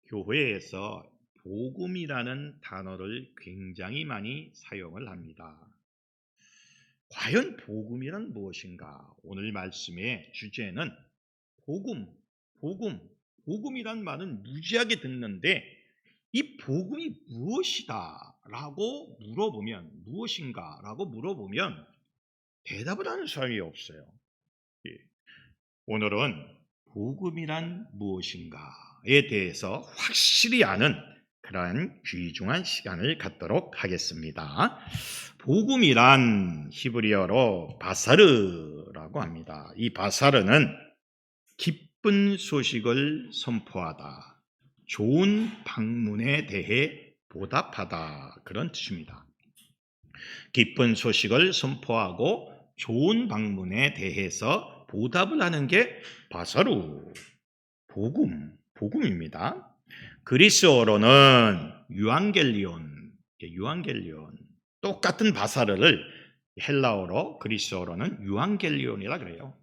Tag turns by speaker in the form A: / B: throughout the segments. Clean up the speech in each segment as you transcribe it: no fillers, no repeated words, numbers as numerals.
A: 교회에서 복음이라는 단어를 굉장히 많이 사용을 합니다. 과연 복음이란 무엇인가? 오늘 말씀의 주제는 복음이란 말은 무지하게 듣는데 이 복음이 무엇이다? 라고 물어보면 무엇인가? 라고 물어보면 대답을 하는 사람이 없어요. 오늘은 복음이란 무엇인가에 대해서 확실히 아는 그러한 귀중한 시간을 갖도록 하겠습니다. 복음이란 히브리어로 바사르라고 합니다. 이 바사르는 기쁜 소식을 선포하다, 좋은 방문에 대해 보답하다, 그런 뜻입니다. 기쁜 소식을 선포하고 좋은 방문에 대해서 보답을 하는 게 바사루, 복음입니다. 그리스어로는 유앙겔리온, 똑같은 바사르를 헬라어로 그리스어로는 유앙겔리온이라 그래요.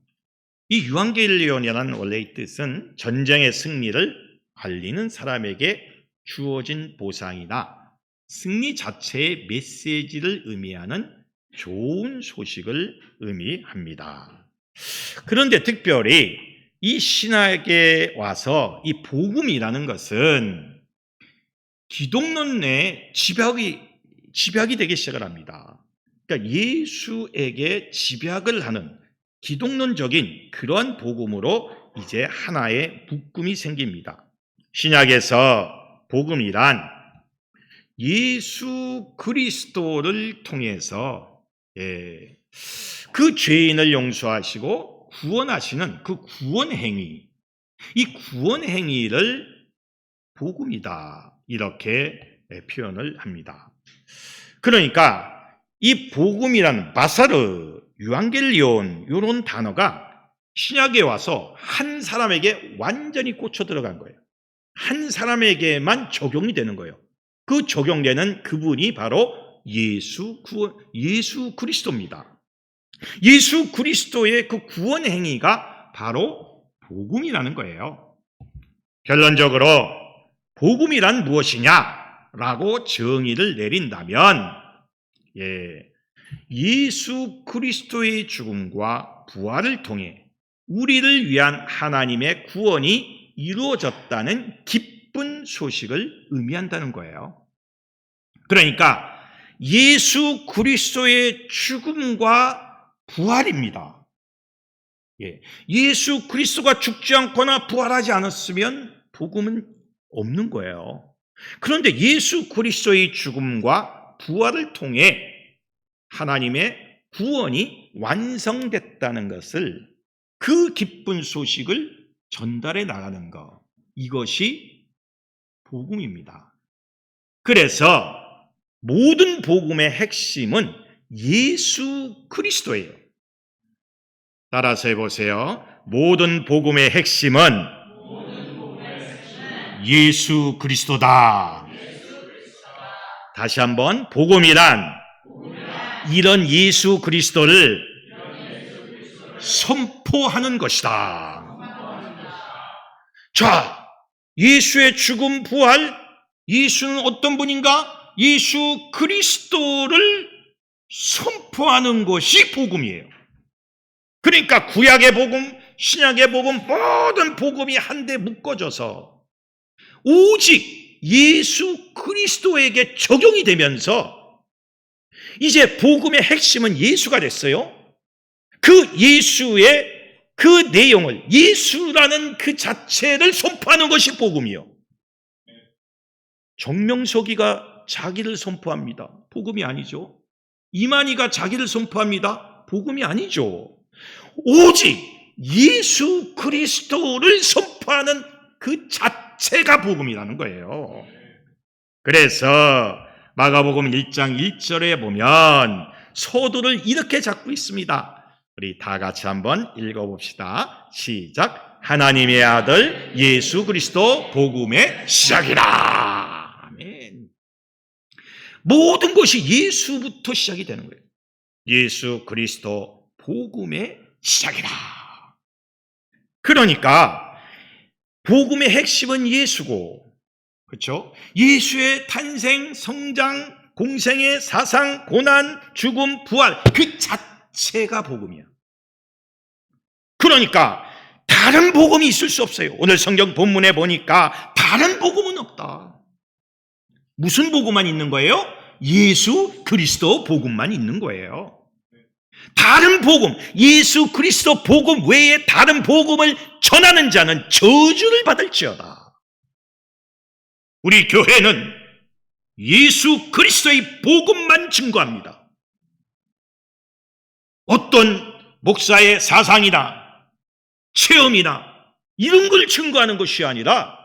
A: 이 유앙겔리온이라는 원래의 뜻은 전쟁의 승리를 알리는 사람에게 주어진 보상이나 승리 자체의 메시지를 의미하는 좋은 소식을 의미합니다. 그런데 특별히 이 신학에 와서 이 복음이라는 것은 기독론 내에 집약이 되기 시작을 합니다. 그러니까 예수에게 집약을 하는 기독론적인 그러한 복음으로 이제 하나의 묶음이 생깁니다. 신약에서 복음이란 예수 그리스도를 통해서 그 죄인을 용서하시고 구원하시는 그 구원행위, 이 구원행위를 복음이다, 이렇게 표현을 합니다. 그러니까 이 복음이라는 바사르, 유앙겔리온 이런 단어가 신약에 와서 한 사람에게 완전히 꽂혀 들어간 거예요. 한 사람에게만 적용이 되는 거예요. 그 적용되는 그분이 바로 예수 그리스도입니다. 예수 그리스도의 그 구원 행위가 바로 복음이라는 거예요. 결론적으로 복음이란 무엇이냐라고 정의를 내린다면 예수 그리스도의 죽음과 부활을 통해 우리를 위한 하나님의 구원이 이루어졌다는 기쁜 소식을 의미한다는 거예요. 그러니까 예수 그리스도의 죽음과 부활입니다. 예수 그리스도가 죽지 않거나 부활하지 않았으면 복음은 없는 거예요. 그런데 예수 그리스도의 죽음과 부활을 통해 하나님의 구원이 완성됐다는 것을, 그 기쁜 소식을 전달해 나가는 것, 이것이 복음입니다. 그래서 모든 복음의 핵심은 예수 그리스도예요. 따라서 해보세요. 모든 복음의 핵심은 예수 그리스도다. 다시 한번, 복음이란 이런 예수 그리스도를 선포하는 것이다. 자, 예수의 죽음, 부활, 예수는 어떤 분인가? 예수 그리스도를 선포하는 것이 복음이에요. 그러니까 구약의 복음, 신약의 복음, 모든 복음이 한데 묶어져서 오직 예수 그리스도에게 적용이 되면서 이제 복음의 핵심은 예수가 됐어요. 그 예수의 그 내용을, 예수라는 그 자체를 선포하는 것이 복음이요. 정명석이가 자기를 선포합니다. 복음이 아니죠. 이만희가 자기를 선포합니다. 복음이 아니죠. 오직 예수 그리스도를 선포하는 그 자체가 복음이라는 거예요. 그래서 마가복음 1장 1절에 보면 서두를 이렇게 잡고 있습니다. 우리 다 같이 한번 읽어봅시다. 시작. 하나님의 아들 예수 그리스도 복음의 시작이라. 아멘. 모든 것이 예수부터 시작이 되는 거예요. 예수 그리스도 복음의 시작이라. 그러니까 복음의 핵심은 예수고 그렇죠? 예수의 탄생, 성장, 공생의 사상, 고난, 죽음, 부활 그 자체가 복음이야. 그러니까 다른 복음이 있을 수 없어요. 오늘 성경 본문에 보니까 다른 복음은 없다. 무슨 복음만 있는 거예요? 예수 그리스도 복음만 있는 거예요. 다른 복음, 예수 그리스도 복음 외에 다른 복음을 전하는 자는 저주를 받을지어다. 우리 교회는 예수 그리스도의 복음만 증거합니다. 어떤 목사의 사상이나 체험이나 이런 걸 증거하는 것이 아니라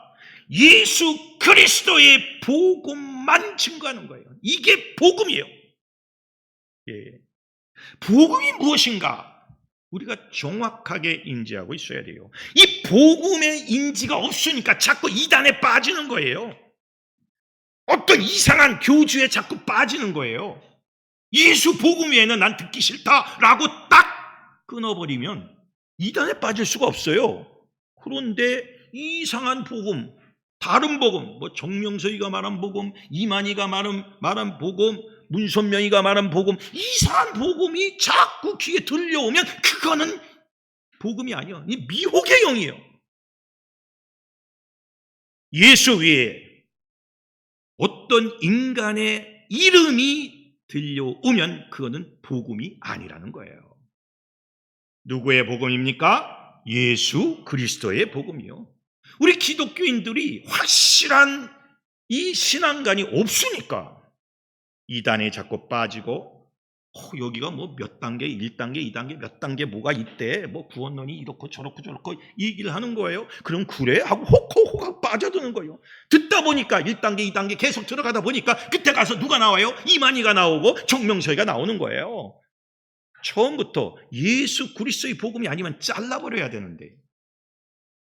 A: 예수 그리스도의 복음만 증거하는 거예요. 이게 복음이에요. 예. 복음이 무엇인가? 우리가 정확하게 인지하고 있어야 돼요. 이 복음의 인지가 없으니까 자꾸 이단에 빠지는 거예요. 어떤 이상한 교주에 자꾸 빠지는 거예요. 예수 복음 외에는 난 듣기 싫다라고 딱 끊어버리면 이단에 빠질 수가 없어요. 그런데 이상한 복음, 다른 복음, 뭐 정명석이가 말한 복음, 이만희가 말한 복음, 문선명이가 말한 복음, 이상한 복음이 자꾸 귀에 들려오면 그거는 복음이 아니야. 이 미혹의 영이에요. 예수 위에 어떤 인간의 이름이 들려오면 그거는 복음이 아니라는 거예요. 누구의 복음입니까? 예수 그리스도의 복음이요. 우리 기독교인들이 확실한 이 신앙관이 없으니까 이단에 자꾸 빠지고 여기가 뭐 몇 단계, 1단계, 2단계, 몇 단계 뭐가 있대. 뭐 구원론이 이렇고 저렇고 얘기를 하는 거예요. 그럼 그래? 하고 혹 빠져드는 거예요. 듣다 보니까 1단계, 2단계 계속 들어가다 보니까 그때 가서 누가 나와요? 이만희가 나오고 정명석이가 나오는 거예요. 처음부터 예수 그리스도의 복음이 아니면 잘라버려야 되는데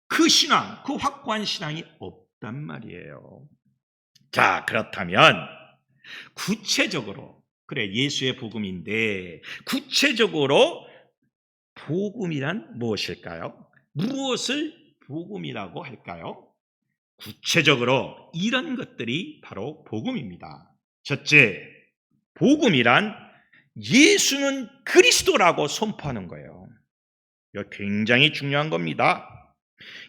A: 그 신앙, 그 확고한 신앙이 없단 말이에요. 자, 그렇다면 구체적으로 그래 예수의 복음인데 구체적으로 복음이란 무엇일까요? 무엇을 복음이라고 할까요? 구체적으로 이런 것들이 바로 복음입니다. 첫째, 복음이란 예수는 그리스도라고 선포하는 거예요. 이거 굉장히 중요한 겁니다.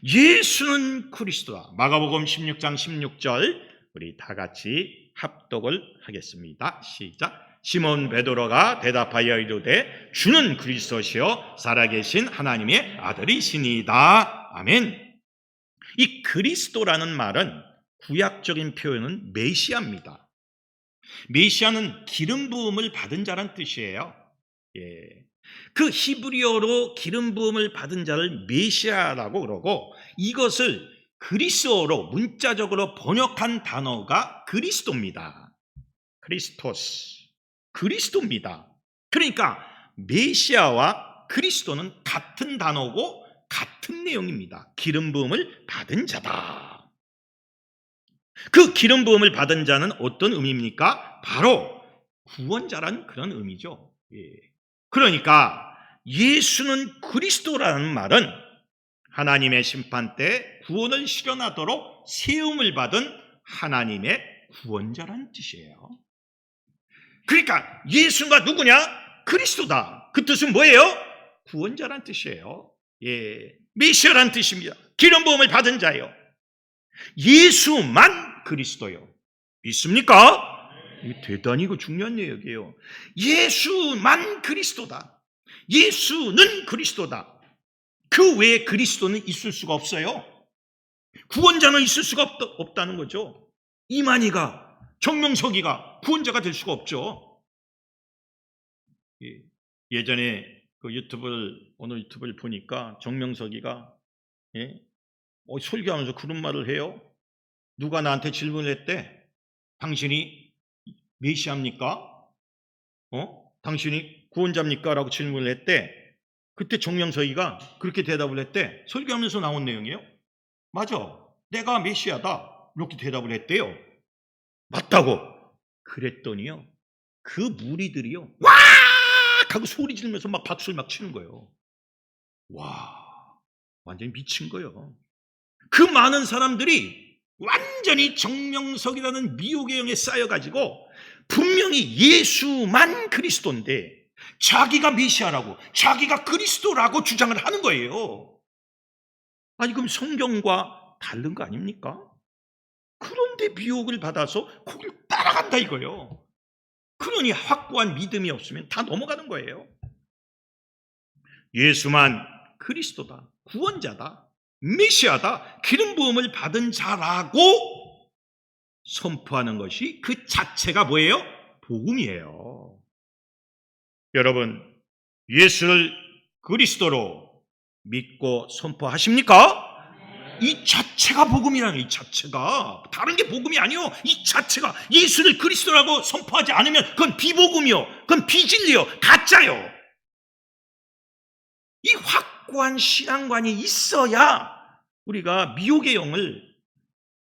A: 예수는 그리스도다. 마가복음 16장 16절 우리 다 같이 합독을 하겠습니다. 시작. 시몬 베드로가 대답하여 이르되 주는 그리스도시요 살아계신 하나님의 아들이시니이다. 아멘. 이 그리스도라는 말은 구약적인 표현은 메시아입니다. 메시아는 기름 부음을 받은 자란 뜻이에요. 예. 그 히브리어로 기름 부음을 받은 자를 메시아라고 그러고 이것을 그리스어로 문자적으로 번역한 단어가 그리스도입니다. 크리스토스. 그리스도입니다. 그러니까 메시아와 그리스도는 같은 단어고 같은 내용입니다. 기름 부음을 받은 자다. 그 기름 부음을 받은 자는 어떤 의미입니까? 바로 구원자라는 그런 의미죠. 예. 그러니까 예수는 그리스도라는 말은 하나님의 심판 때 구원을 실현하도록 세움을 받은 하나님의 구원자라는 뜻이에요. 그러니까 예수가 누구냐? 그리스도다. 그 뜻은 뭐예요? 구원자라는 뜻이에요. 예, 메시아라는 뜻입니다. 기름 부음을 받은 자예요. 예수만 그리스도요. 믿습니까? 이게 대단히 중요한 내용이에요. 예수만 그리스도다. 예수는 그리스도다. 그 외에 그리스도는 있을 수가 없어요. 구원자는 있을 수가 없다는 거죠. 이만희가 정명석이가 구원자가 될 수가 없죠. 예전에 그 오늘 유튜브를 보니까 정명석이가 설교하면서 그런 말을 해요. 누가 나한테 질문을 했대. 당신이 메시아입니까? 당신이 구원자입니까? 라고 질문을 했대. 그때 정명석이가 그렇게 대답을 했대. 설교하면서 나온 내용이에요. 맞아. 내가 메시아다. 이렇게 대답을 했대요. 맞다고. 그랬더니요. 그 무리들이요. 와! 하고 소리 지르면서 막 박수를 막 치는 거예요. 와. 완전히 미친 거예요. 그 많은 사람들이 완전히 정명석이라는 미혹의 영에 쌓여가지고 분명히 예수만 그리스도인데 자기가 메시아라고, 자기가 그리스도라고 주장을 하는 거예요. 아니 그럼 성경과 다른 거 아닙니까? 그런데 미혹을 받아서 거기를 따라간다 이거예요. 그러니 확고한 믿음이 없으면 다 넘어가는 거예요. 예수만 그리스도다, 구원자다, 메시아다, 기름 부음을 받은 자라고 선포하는 것이 그 자체가 뭐예요? 복음이에요. 여러분, 예수를 그리스도로 믿고 선포하십니까? 이 자체가 복음이라는, 이 자체가, 다른 게 복음이 아니요, 이 자체가 예수를 그리스도라고 선포하지 않으면 그건 비복음이요, 그건 비진리요, 가짜요. 이 확고한 신앙관이 있어야 우리가 미혹의 영을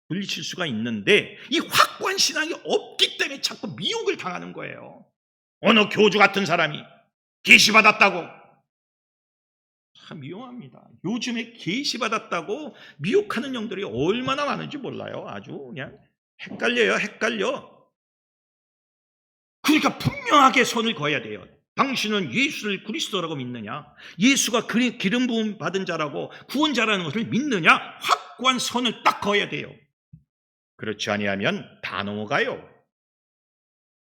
A: 물리칠 수가 있는데, 이 확고한 신앙이 없기 때문에 자꾸 미혹을 당하는 거예요. 어느 교주 같은 사람이 계시받았다고, 참 위험합니다. 요즘에 계시받았다고 미혹하는 영들이 얼마나 많은지 몰라요. 아주 그냥 헷갈려요. 헷갈려. 그러니까 분명하게 선을 그어야 돼요. 당신은 예수를 그리스도라고 믿느냐, 예수가 기름 부음 받은 자라고 구원자라는 것을 믿느냐, 확고한 선을 딱 그어야 돼요. 그렇지 아니하면 다 넘어가요.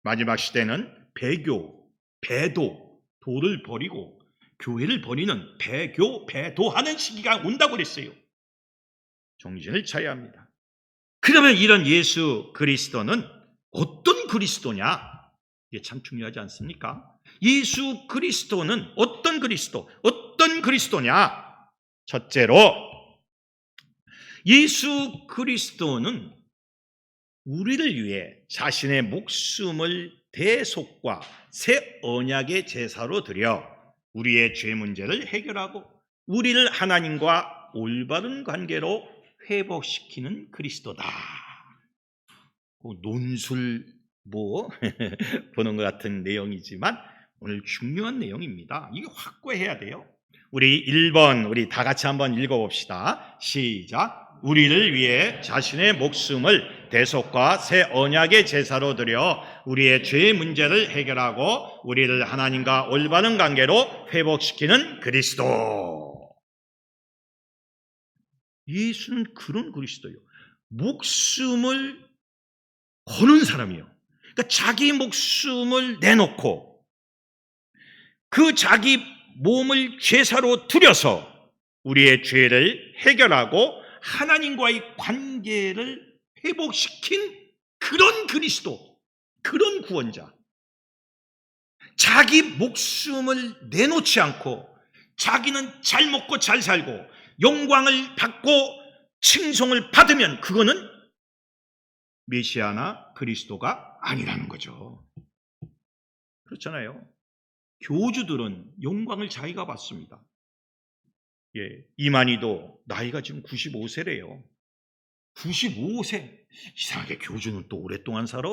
A: 마지막 시대는 배교, 배도, 도를 버리고 교회를 버리는 배교, 배도하는 시기가 온다고 그랬어요. 정신을 차려야 합니다. 그러면 이런 예수 그리스도는 어떤 그리스도냐? 이게 참 중요하지 않습니까? 예수 그리스도는 어떤 그리스도, 어떤 그리스도냐? 첫째로, 예수 그리스도는 우리를 위해 자신의 목숨을 대속과 새 언약의 제사로 드려 우리의 죄 문제를 해결하고 우리를 하나님과 올바른 관계로 회복시키는 그리스도다. 논술 보는 것 같은 내용이지만 오늘 중요한 내용입니다. 이게 확고해야 돼요. 우리 1번 우리 다 같이 한번 읽어봅시다. 시작. 우리를 위해 자신의 목숨을 대속과 새 언약의 제사로 드려 우리의 죄 문제를 해결하고 우리를 하나님과 올바른 관계로 회복시키는 그리스도. 예수는 그런 그리스도예요. 목숨을 거는 사람이에요. 그러니까 자기 목숨을 내놓고 그 자기 몸을 제사로 드려서 우리의 죄를 해결하고 하나님과의 관계를 회복시킨 그런 그리스도, 그런 구원자. 자기 목숨을 내놓지 않고 자기는 잘 먹고 잘 살고 영광을 받고 칭송을 받으면 그거는 메시아나 그리스도가 아니라는 거죠. 그렇잖아요. 교주들은 영광을 자기가 받습니다. 이만희도 나이가 지금 95세래요. 95세. 이상하게 교주는 또 오랫동안 살아.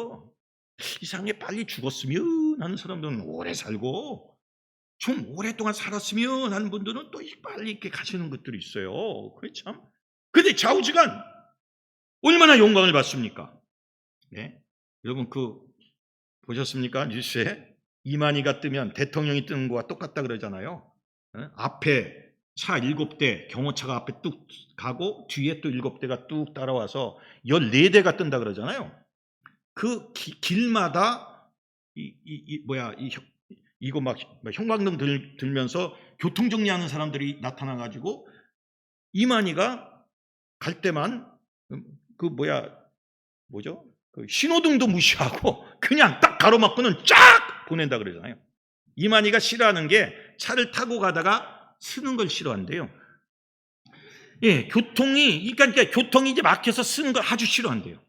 A: 이상하게 빨리 죽었으면 하는 사람들은 오래 살고, 좀 오랫동안 살았으면 하는 분들은 또 빨리 이렇게 가시는 것들이 있어요. 그게 참. 근데 좌우지간 얼마나 영광을 받습니까? 네? 여러분 보셨습니까? 뉴스에 이만희가 뜨면 대통령이 뜨는 거와 똑같다 그러잖아요. 앞에 차 7대, 경호차가 앞에 뚝 가고 뒤에 또 7대가 뚝 따라와서 14대가 뜬다 그러잖아요. 그 길마다 이거 막 형광등 들면서 교통정리하는 사람들이 나타나가지고 이만희가 갈 때만 그 신호등도 무시하고 그냥 딱 가로막고는 쫙 보낸다 그러잖아요. 이만희가 싫어하는 게 차를 타고 가다가 쓰는 걸 싫어한대요. 교통이 이제 막혀서 쓰는 걸 아주 싫어한대요.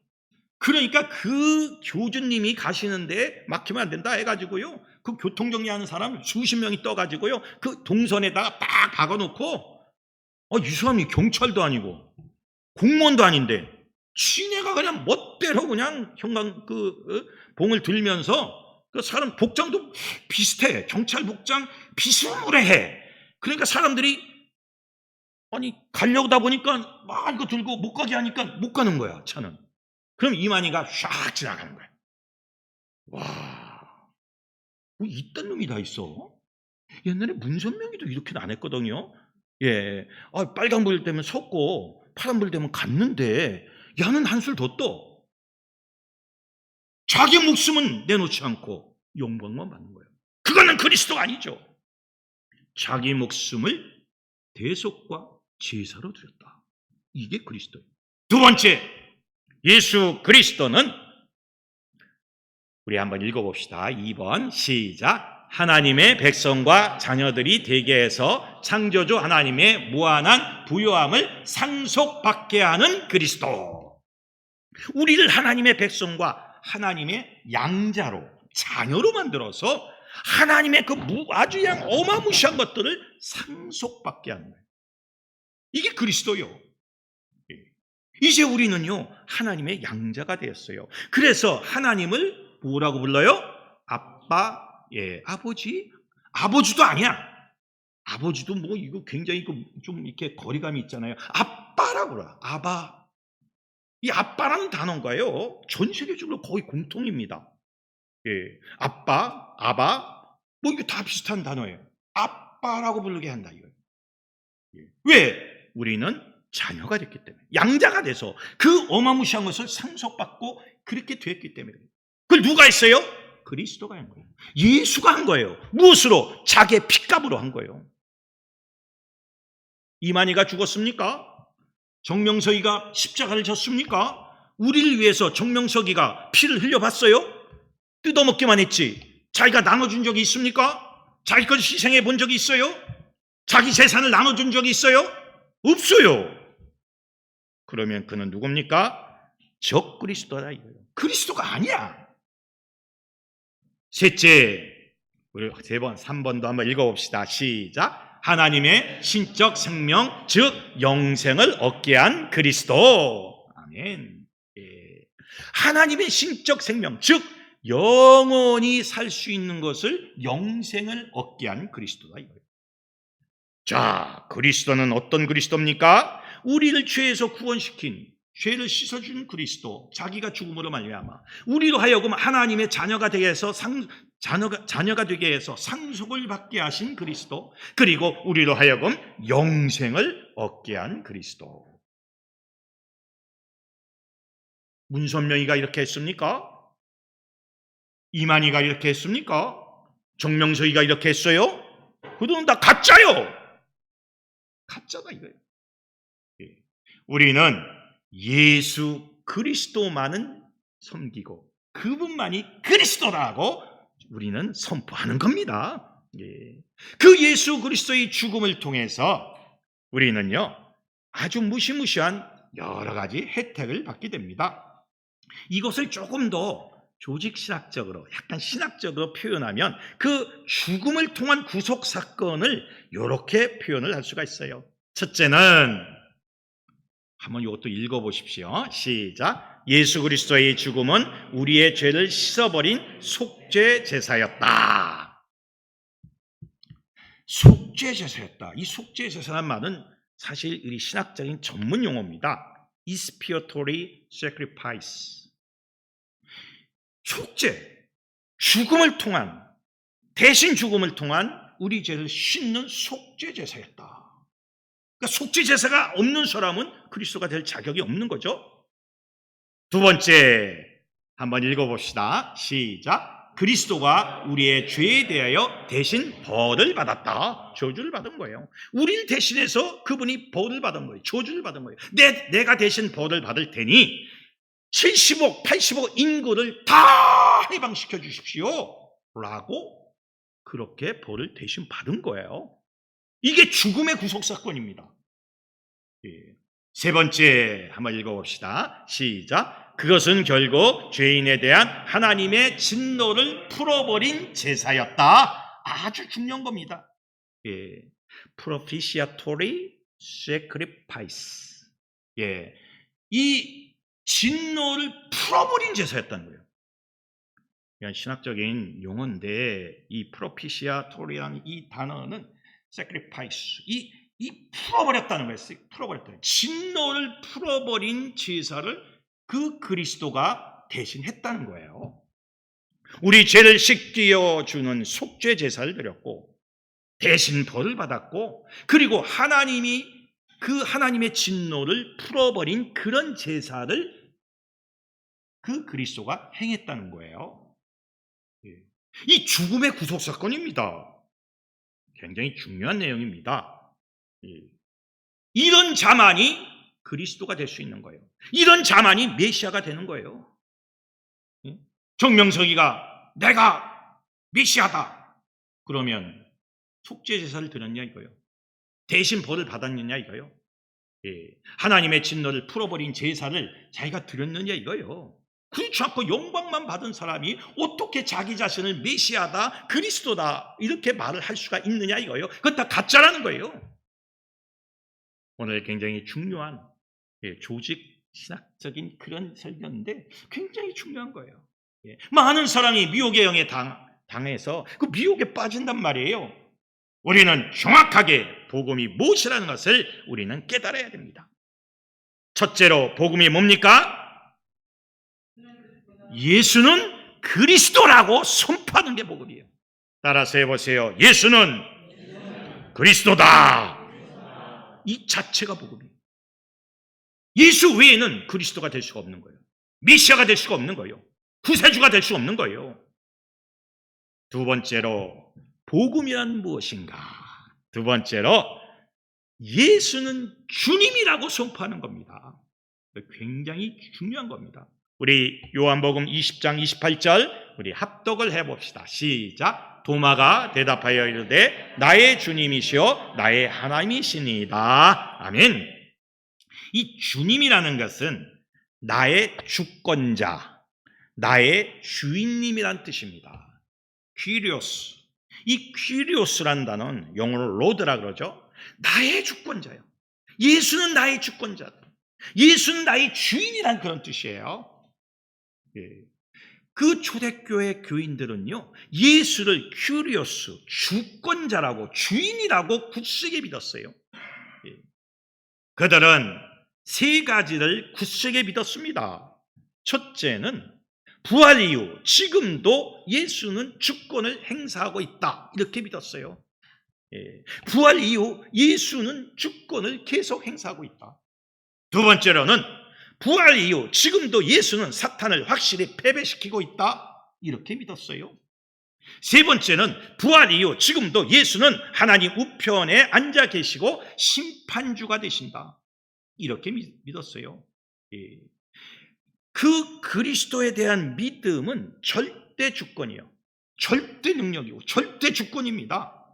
A: 그러니까 그 교주님이 가시는데 막히면 안 된다 해가지고요. 그 교통정리하는 사람 수십 명이 떠가지고요. 그 동선에다가 딱 박아놓고, 이 사람이 경찰도 아니고 공무원도 아닌데, 지네가 그냥 멋대로 그냥 봉을 들면서 그 사람 복장도 비슷해. 경찰 복장 비스무리해. 그러니까 사람들이 아니 가려다 보니까 막 이거 들고 못 가게 하니까 못 가는 거야, 차는. 그럼 이만희가 샥 지나가는 거야. 와, 뭐 이딴 놈이 다 있어? 옛날에 문선명이도 이렇게는 안 했거든요. 예, 빨간불 되면 섰고 파란불 되면 갔는데 야는 한술 더 떠. 자기 목숨은 내놓지 않고 영광만 받는 거예요. 그거는 그리스도가 아니죠. 자기 목숨을 대속과 제사로 드렸다. 이게 그리스도예요. 두 번째, 예수 그리스도는 우리 한번 읽어봅시다. 2번 시작. 하나님의 백성과 자녀들이 되게 해서 창조주 하나님의 무한한 부요함을 상속받게 하는 그리스도. 우리를 하나님의 백성과 하나님의 양자로, 자녀로 만들어서 하나님의 그 아주 어마무시한 것들을 상속받게 하는 거예요. 이게 그리스도요. 이제 우리는요, 하나님의 양자가 되었어요. 그래서 하나님을 뭐라고 불러요? 아빠, 아버지? 아버지도 아니야. 아버지도 뭐 이거 굉장히 좀 이렇게 거리감이 있잖아요. 아빠라고 그래. 아바. 이 아빠라는 단어인가요? 전 세계적으로 거의 공통입니다. 아빠, 아바, 뭐 이거 다 비슷한 단어예요. 아빠라고 부르게 한다 이거예요. 왜? 우리는 자녀가 됐기 때문에, 양자가 돼서 그 어마무시한 것을 상속받고 그렇게 됐기 때문에. 그걸 누가 했어요? 그리스도가 한 거예요. 예수가 한 거예요. 무엇으로? 자기의 핏값으로 한 거예요. 이만희가 죽었습니까? 정명석이가 십자가를 졌습니까? 우리를 위해서 정명석이가 피를 흘려봤어요? 뜯어먹기만 했지. 자기가 나눠준 적이 있습니까? 자기 걸 희생해 본 적이 있어요? 자기 재산을 나눠준 적이 있어요? 없어요. 그러면 그는 누굽니까? 적그리스도다 이거예요. 그리스도가 아니야. 셋째, 우리 3번도 한번 읽어봅시다. 시작. 하나님의 신적 생명, 즉 영생을 얻게 한 그리스도. 아멘. 하나님의 신적 생명, 즉 영원히 살 수 있는 것을, 영생을 얻게 한 그리스도다 이거예요. 자, 그리스도는 어떤 그리스도입니까? 우리를 죄에서 구원시킨, 죄를 씻어준 그리스도, 자기가 죽음으로 말미암아 우리로 하여금 하나님의 자녀가 되게 해서 자녀가 되게 해서 상속을 받게 하신 그리스도, 그리고 우리로 하여금 영생을 얻게 한 그리스도. 문선명이가 이렇게 했습니까? 이만희가 이렇게 했습니까? 정명석이가 이렇게 했어요? 그들은 다 가짜요. 가짜다 이거예요. 우리는 예수 그리스도만은 섬기고 그분만이 그리스도라고 우리는 선포하는 겁니다. 그 예수 그리스도의 죽음을 통해서 우리는요, 아주 무시무시한 여러 가지 혜택을 받게 됩니다. 이것을 조금 더 조직신학적으로, 약간 신학적으로 표현하면 그 죽음을 통한 구속 사건을 이렇게 표현을 할 수가 있어요. 첫째는 한번 이것도 읽어보십시오. 시작. 예수 그리스도의 죽음은 우리의 죄를 씻어버린 속죄 제사였다. 속죄 제사였다. 이 속죄 제사라는 말은 사실 우리 신학적인 전문 용어입니다. expiatory sacrifice. 속죄, 죽음을 통한, 대신 죽음을 통한 우리 죄를 씻는 속죄 제사였다. 그러니까 속죄 제사가 없는 사람은 그리스도가 될 자격이 없는 거죠. 두 번째, 한번 읽어봅시다. 시작. 그리스도가 우리의 죄에 대하여 대신 벌을 받았다. 저주를 받은 거예요. 우리를 대신해서 그분이 벌을 받은 거예요. 저주를 받은 거예요. 내가 대신 벌을 받을 테니 70억, 80억 인구를 다 해방시켜 주십시오 라고 그렇게 벌을 대신 받은 거예요. 이게 죽음의 구속사건입니다. 세 번째 한번 읽어봅시다. 시작. 그것은 결국 죄인에 대한 하나님의 진노를 풀어버린 제사였다. 아주 중요한 겁니다. Propitiatory sacrifice. 이 진노를 풀어버린 제사였다는 거예요. 그냥 신학적인 용어인데 이 propitiatory라는 이 단어는 sacrifice, 이 이 풀어버렸다는 거예요. 풀어버렸다. 진노를 풀어버린 제사를 그 그리스도가 대신 했다는 거예요. 우리 죄를 씻겨 주는 속죄 제사를 드렸고 대신 벌을 받았고, 그리고 하나님이 그 하나님의 진노를 풀어버린 그런 제사를 그 그리스도가 행했다는 거예요. 이 죽음의 구속 사건입니다. 굉장히 중요한 내용입니다. 이런 자만이 그리스도가 될 수 있는 거예요. 이런 자만이 메시아가 되는 거예요. 정명석이가 내가 메시아다 그러면 속죄 제사를 드렸냐 이거요. 대신 벌을 받았느냐 이거요. 하나님의 진노를 풀어버린 제사를 자기가 드렸느냐 이거요. 그렇지 않고 영광만 받은 사람이 어떻게 자기 자신을 메시아다, 그리스도다 이렇게 말을 할 수가 있느냐 이거요. 그건 다 가짜라는 거예요. 오늘 굉장히 중요한 조직 신학적인 그런 설교인데 굉장히 중요한 거예요. 많은 사람이 미혹의 영에 당해서 그 미혹에 빠진단 말이에요. 우리는 정확하게 복음이 무엇이라는 것을 우리는 깨달아야 됩니다. 첫째로 복음이 뭡니까? 예수는 그리스도라고 선포하는 게 복음이에요. 따라서 해보세요. 예수는 그리스도다. 이 자체가 복음이에요. 예수 외에는 그리스도가 될 수가 없는 거예요. 메시아가 될 수가 없는 거예요. 구세주가 될 수 없는 거예요. 두 번째로 복음이란 무엇인가? 두 번째로 예수는 주님이라고 선포하는 겁니다. 굉장히 중요한 겁니다. 우리 요한복음 20장 28절 우리 합독을 해봅시다. 시작. 도마가 대답하여 이르되 나의 주님이시오 나의 하나님이시니이다. 아멘. 이 주님이라는 것은 나의 주권자, 나의 주인님이란 뜻입니다. 퀴리오스. 이 퀴리오스라는 단어는 영어로 로드라 그러죠. 나의 주권자요. 예수는 나의 주권자다. 예수는 나의 주인이란 그런 뜻이에요. 그 초대교회 교인들은요, 예수를 큐리오스, 주권자라고, 주인이라고 굳세게 믿었어요. 그들은 세 가지를 굳세게 믿었습니다. 첫째는 부활 이후 지금도 예수는 주권을 행사하고 있다, 이렇게 믿었어요. 부활 이후 예수는 주권을 계속 행사하고 있다. 두 번째로는 부활 이후 지금도 예수는 사탄을 확실히 패배시키고 있다, 이렇게 믿었어요. 세 번째는 부활 이후 지금도 예수는 하나님 우편에 앉아 계시고 심판주가 되신다, 이렇게 믿었어요. 그 그리스도에 대한 믿음은 절대 주권이에요. 절대 능력이고 절대 주권입니다.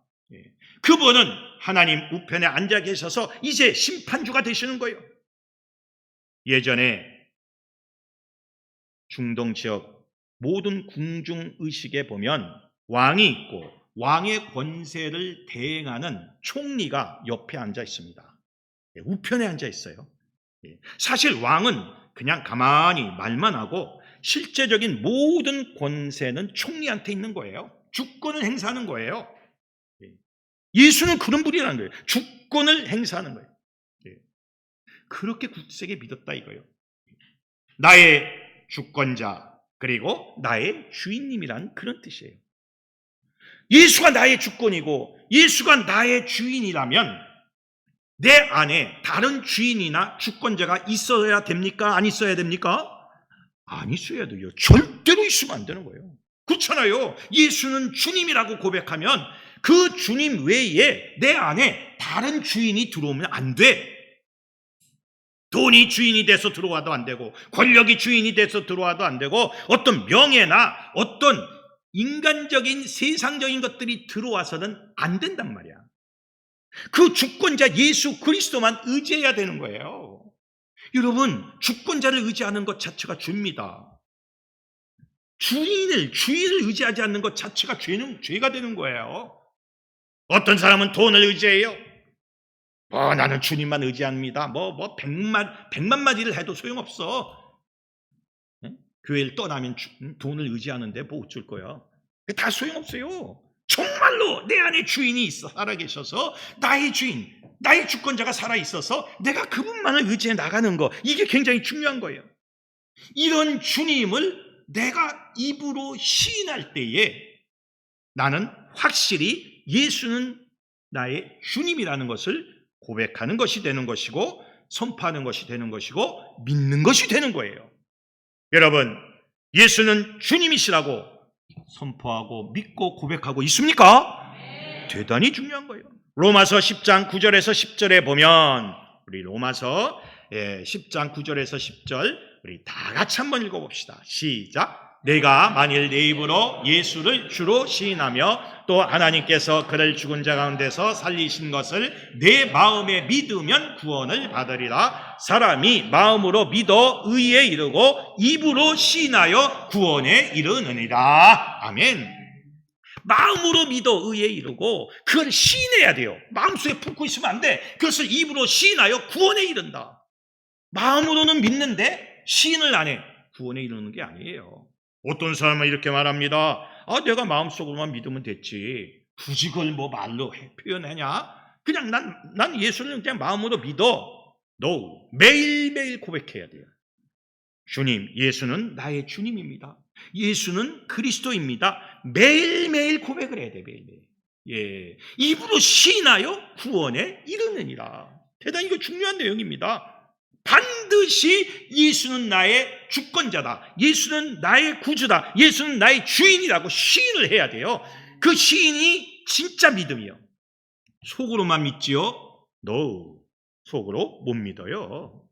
A: 그분은 하나님 우편에 앉아 계셔서 이제 심판주가 되시는 거예요. 예전에 중동 지역 모든 궁중의식에 보면 왕이 있고 왕의 권세를 대행하는 총리가 옆에 앉아 있습니다. 우편에 앉아 있어요. 사실 왕은 그냥 가만히 말만 하고 실제적인 모든 권세는 총리한테 있는 거예요. 주권을 행사하는 거예요. 예수는 그런 분이라는 거예요. 주권을 행사하는 거예요. 그렇게 굳세게 믿었다 이거예요. 나의 주권자 그리고 나의 주인님이란 그런 뜻이에요. 예수가 나의 주권이고 예수가 나의 주인이라면 내 안에 다른 주인이나 주권자가 있어야 됩니까? 안 있어야 됩니까? 안 있어야 돼요. 절대로 있으면 안 되는 거예요. 그렇잖아요. 예수는 주님이라고 고백하면 그 주님 외에 내 안에 다른 주인이 들어오면 안 돼. 돈이 주인이 돼서 들어와도 안 되고 권력이 주인이 돼서 들어와도 안 되고 어떤 명예나 어떤 인간적인 세상적인 것들이 들어와서는 안 된단 말이야. 그 주권자 예수 그리스도만 의지해야 되는 거예요. 여러분, 주권자를 의지하는 것 자체가 죄입니다. 주인을 의지하지 않는 것 자체가 죄가 되는 거예요. 어떤 사람은 돈을 의지해요. 나는 주님만 의지합니다. 백만 마디를 해도 소용없어. 교회를 떠나면 돈을 의지하는데 뭐 어쩔 거야. 다 소용없어요. 정말로 내 안에 주인이 있어 살아계셔서 나의 주인, 나의 주권자가 살아있어서 내가 그분만을 의지해 나가는 거, 이게 굉장히 중요한 거예요. 이런 주님을 내가 입으로 시인할 때에 나는 확실히 예수는 나의 주님이라는 것을 고백하는 것이 되는 것이고, 선포하는 것이 되는 것이고, 믿는 것이 되는 거예요. 여러분, 예수는 주님이시라고 선포하고 믿고 고백하고 있습니까? 대단히 중요한 거예요. 로마서 10장 9절에서 10절에 보면, 우리 로마서 10장 9절에서 10절 우리 다 같이 한번 읽어봅시다. 시작. 내가 만일 내 입으로 예수를 주로 시인하며 또 하나님께서 그를 죽은 자 가운데서 살리신 것을 내 마음에 믿으면 구원을 받으리라. 사람이 마음으로 믿어 의에 이르고 입으로 시인하여 구원에 이르느니라. 아멘. 마음으로 믿어 의에 이르고 그걸 시인해야 돼요. 마음속에 품고 있으면 안 돼. 그것을 입으로 시인하여 구원에 이른다. 마음으로는 믿는데 시인을 안 해. 구원에 이르는 게 아니에요. 어떤 사람은 이렇게 말합니다. 내가 마음속으로만 믿으면 됐지. 굳이 그걸 뭐 말로 표현하냐? 그냥 난 예수를 그냥 마음으로 믿어. No. 매일매일 고백해야 돼요. 주님, 예수는 나의 주님입니다. 예수는 그리스도입니다. 매일매일 고백을 해야 돼. 매일매일. 예, 입으로 시인하여 구원에 이르느니라. 대단히 이거 중요한 내용입니다. 반드시 예수는 나의 주권자다. 예수는 나의 구주다. 예수는 나의 주인이라고 시인을 해야 돼요. 그 시인이 진짜 믿음이요. 속으로만 믿지요? No. 속으로 못 믿어요.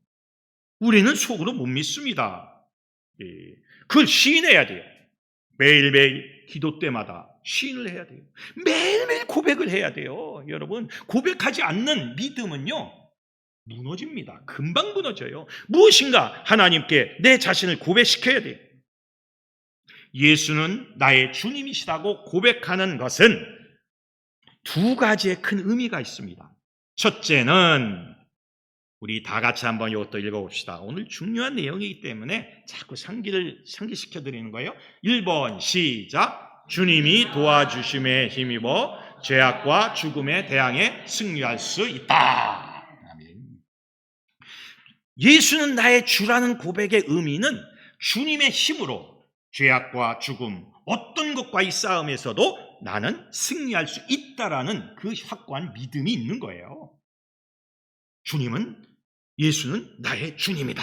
A: 우리는 속으로 못 믿습니다. 예. 그걸 시인해야 돼요. 매일매일 기도 때마다 시인을 해야 돼요. 매일매일 고백을 해야 돼요. 여러분, 고백하지 않는 믿음은요, 무너집니다. 금방 무너져요. 무엇인가 하나님께 내 자신을 고백시켜야 돼요. 예수는 나의 주님이시라고 고백하는 것은 두 가지의 큰 의미가 있습니다. 첫째는 우리 다 같이 한번 이것도 읽어봅시다. 오늘 중요한 내용이기 때문에 자꾸 상기시켜 드리는 거예요. 1번 시작. 주님이 도와주심에 힘입어 죄악과 죽음에 대항해 승리할 수 있다. 예수는 나의 주라는 고백의 의미는 주님의 힘으로 죄악과 죽음, 어떤 것과의 싸움에서도 나는 승리할 수 있다라는 그 확고한 믿음이 있는 거예요. 예수는 나의 주님이다.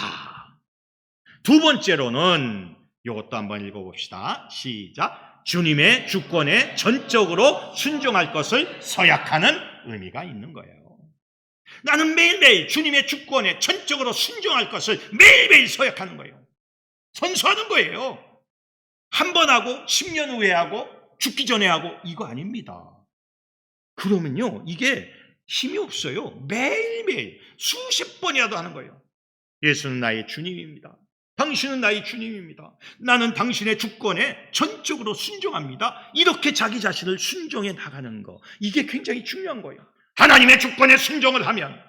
A: 두 번째로는 이것도 한번 읽어봅시다. 시작. 주님의 주권에 전적으로 순종할 것을 서약하는 의미가 있는 거예요. 나는 매일매일 주님의 주권에 전적으로 순종할 것을 매일매일 서약하는 거예요. 선서하는 거예요. 한 번 하고 10년 후에 하고 죽기 전에 하고 이거 아닙니다. 그러면요, 이게 힘이 없어요. 매일매일 수십 번이라도 하는 거예요. 예수는 나의 주님입니다. 당신은 나의 주님입니다. 나는 당신의 주권에 전적으로 순종합니다. 이렇게 자기 자신을 순종해 나가는 거, 이게 굉장히 중요한 거예요. 하나님의 주권에 순종을 하면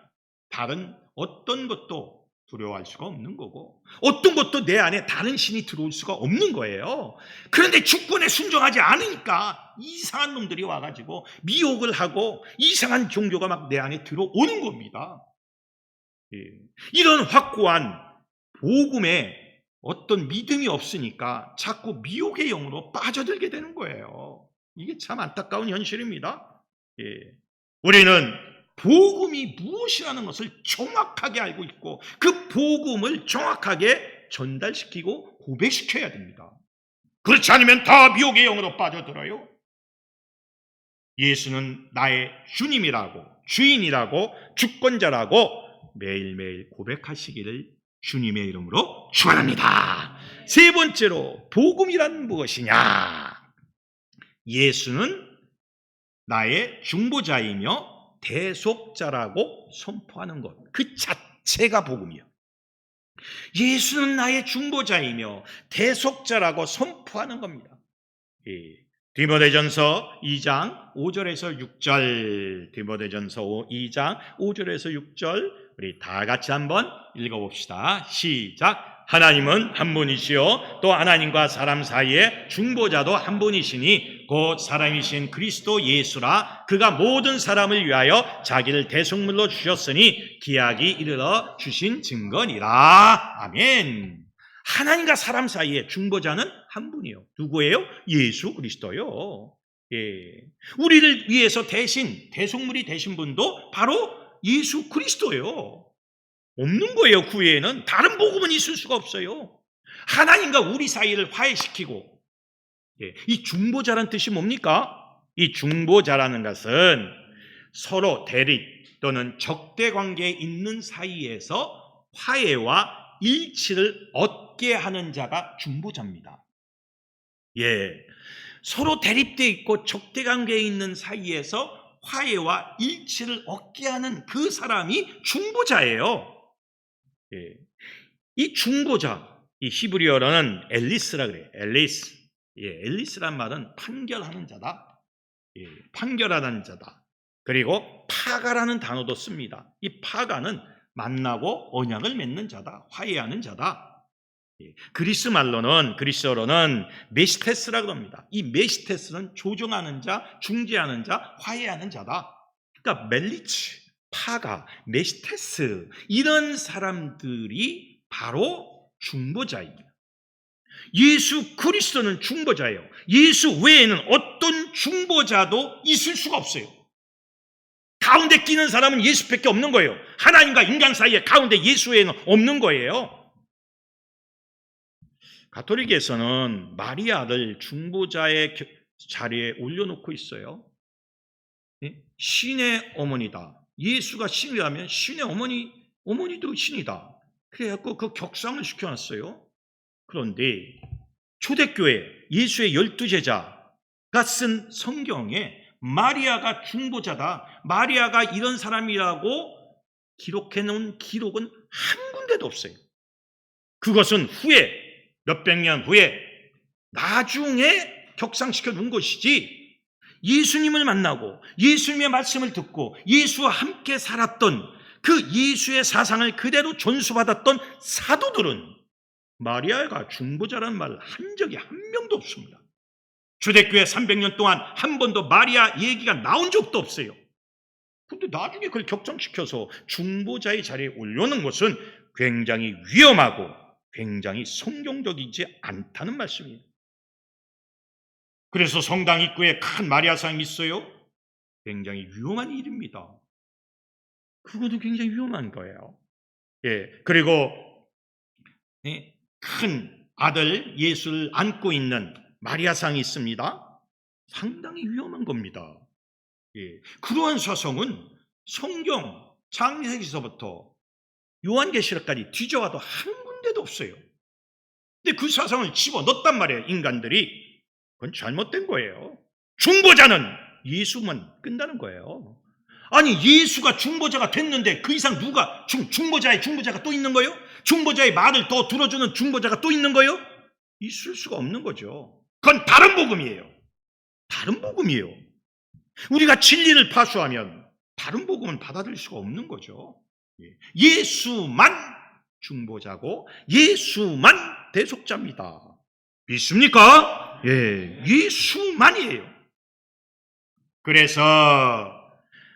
A: 다른 어떤 것도 두려워할 수가 없는 거고, 어떤 것도 내 안에 다른 신이 들어올 수가 없는 거예요. 그런데 주권에 순종하지 않으니까 이상한 놈들이 와가지고 미혹을 하고 이상한 종교가 막 내 안에 들어오는 겁니다. 예. 이런 확고한 복음에 어떤 믿음이 없으니까 자꾸 미혹의 영으로 빠져들게 되는 거예요. 이게 참 안타까운 현실입니다. 예. 우리는 복음이 무엇이라는 것을 정확하게 알고 있고 그 복음을 정확하게 전달시키고 고백시켜야 됩니다. 그렇지 않으면 다 미혹의 영으로 빠져들어요. 예수는 나의 주님이라고, 주인이라고, 주권자라고 매일매일 고백하시기를 주님의 이름으로 축원합니다. 세 번째로 복음이란 무엇이냐? 예수는 나의 중보자이며 대속자라고 선포하는 것, 그 자체가 복음이요. 예수는 나의 중보자이며 대속자라고 선포하는 겁니다. 디모데전서 2장 5절에서 6절, 디모데전서 2장 5절에서 6절 우리 다 같이 한번 읽어봅시다. 시작. 하나님은 한 분이시요 또 하나님과 사람 사이에 중보자도 한 분이시니 곧 사람이신 그리스도 예수라. 그가 모든 사람을 위하여 자기를 대속물로 주셨으니 기약이 이르러 주신 증거니라. 아멘. 하나님과 사람 사이에 중보자는 한 분이요. 누구예요? 예수 그리스도요. 예. 우리를 위해서 대신 대속물이 되신 분도 바로 예수 그리스도예요. 없는 거예요. 그 외에는 다른 복음은 있을 수가 없어요. 하나님과 우리 사이를 화해시키고, 이 중보자란 뜻이 뭡니까? 이 중보자라는 것은 서로 대립 또는 적대 관계에 있는 사이에서 화해와 일치를 얻게 하는 자가 중보자입니다. 예, 서로 대립되어 있고 적대 관계에 있는 사이에서 화해와 일치를 얻게 하는 그 사람이 중보자예요. 예. 이 중보자, 이 히브리어로는 엘리스라 그래요. 엘리스. 예, 엘리스란 말은 판결하는 자다. 예, 판결하는 자다. 그리고 파가라는 단어도 씁니다. 이 파가는 만나고 언약을 맺는 자다. 화해하는 자다. 예, 그리스어로는 메시테스라고 합니다. 이 메시테스는 조정하는 자, 중재하는 자, 화해하는 자다. 그러니까 멜리치, 파가, 메시테스 이런 사람들이 바로 중보자입니다. 예수 그리스도는 중보자예요. 예수 외에는 어떤 중보자도 있을 수가 없어요. 가운데 끼는 사람은 예수밖에 없는 거예요. 하나님과 인간 사이에 가운데 예수 외에는 없는 거예요. 가톨릭에서는 마리아를 중보자의 자리에 올려놓고 있어요. 신의 어머니다. 예수가 신이라면 신의 어머니도 신이다. 그래갖고 그 격상을 시켜놨어요. 그런데 초대교회 예수의 12제자가 쓴 성경에 마리아가 중보자다, 마리아가 이런 사람이라고 기록해놓은 기록은 한 군데도 없어요. 그것은 후에 몇백 년 후에 나중에 격상시켜 놓은 것이지, 예수님을 만나고 예수님의 말씀을 듣고 예수와 함께 살았던 그 예수의 사상을 그대로 전수받았던 사도들은 마리아가 중보자라는 말을 한 적이 한 명도 없습니다. 초대교회 300년 동안 한 번도 마리아 얘기가 나온 적도 없어요. 근데 나중에 그걸 격정시켜서 중보자의 자리에 올려놓은 것은 굉장히 위험하고 굉장히 성경적이지 않다는 말씀이에요. 그래서 성당 입구에 큰 마리아상이 있어요. 굉장히 위험한 일입니다. 그것도 굉장히 위험한 거예요. 예, 그리고 큰 아들 예수를 안고 있는 마리아상이 있습니다. 상당히 위험한 겁니다. 예, 그러한 사성은 성경 창세기서부터 요한계시록까지 뒤져와도 한 군데도 없어요. 근데 그 사상을 집어넣었단 말이에요. 인간들이. 그건 잘못된 거예요. 중보자는 예수만 끝나는 거예요. 아니, 예수가 중보자가 됐는데 그 이상 누가 중보자가 또 있는 거예요? 중보자의 말을 더 들어주는 중보자가 또 있는 거예요? 있을 수가 없는 거죠. 그건 다른 복음이에요. 다른 복음이에요. 우리가 진리를 파수하면 다른 복음은 받아들일 수가 없는 거죠. 예수만 중보자고 예수만 대속자입니다. 믿습니까? 예, 예수만이에요. 그래서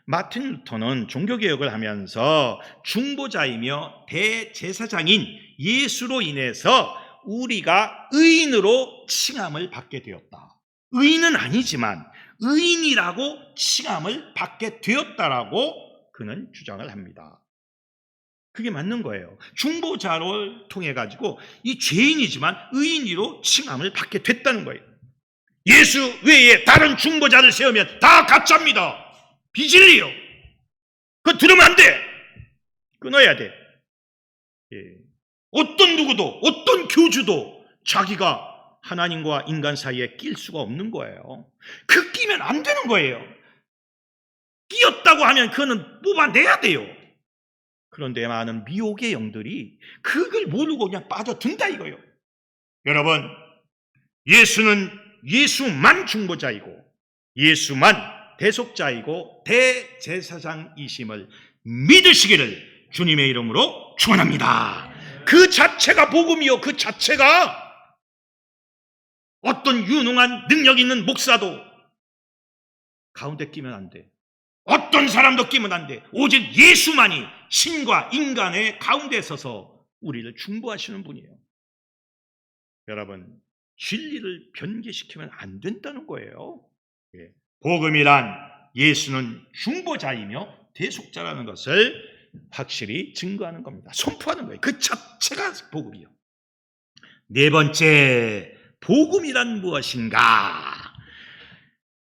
A: 마틴 루터는 종교개혁을 하면서 중보자이며 대제사장인 예수로 인해서 우리가 의인으로 칭함을 받게 되었다. 의인은 아니지만 의인이라고 칭함을 받게 되었다라고 그는 주장을 합니다. 그게 맞는 거예요. 중보자를 통해 가지고 이 죄인이지만 의인으로 칭함을 받게 됐다는 거예요. 예수 외에 다른 중보자를 세우면 다 가짜입니다. 비진리요. 그거 들으면 안 돼. 끊어야 돼. 예. 어떤 누구도, 어떤 교주도 자기가 하나님과 인간 사이에 낄 수가 없는 거예요. 그 끼면 안 되는 거예요. 끼었다고 하면 그거는 뽑아내야 돼요. 그런데 많은 미혹의 영들이 그걸 모르고 그냥 빠져든다 이거예요. 여러분, 예수는 예수만 중보자이고 예수만 대속자이고 대제사장이심을 믿으시기를 주님의 이름으로 축원합니다. 그 자체가 복음이요. 그 자체가 어떤 유능한 능력 있는 목사도 가운데 끼면 안 돼. 어떤 사람도 끼면 안 돼. 오직 예수만이 신과 인간의 가운데 서서 우리를 중보하시는 분이에요. 여러분, 진리를 변개시키면 안 된다는 거예요. 복음이란 예수는 중보자이며 대속자라는 것을 확실히 증거하는 겁니다. 선포하는 거예요. 그 자체가 복음이요. 네 번째, 복음이란 무엇인가?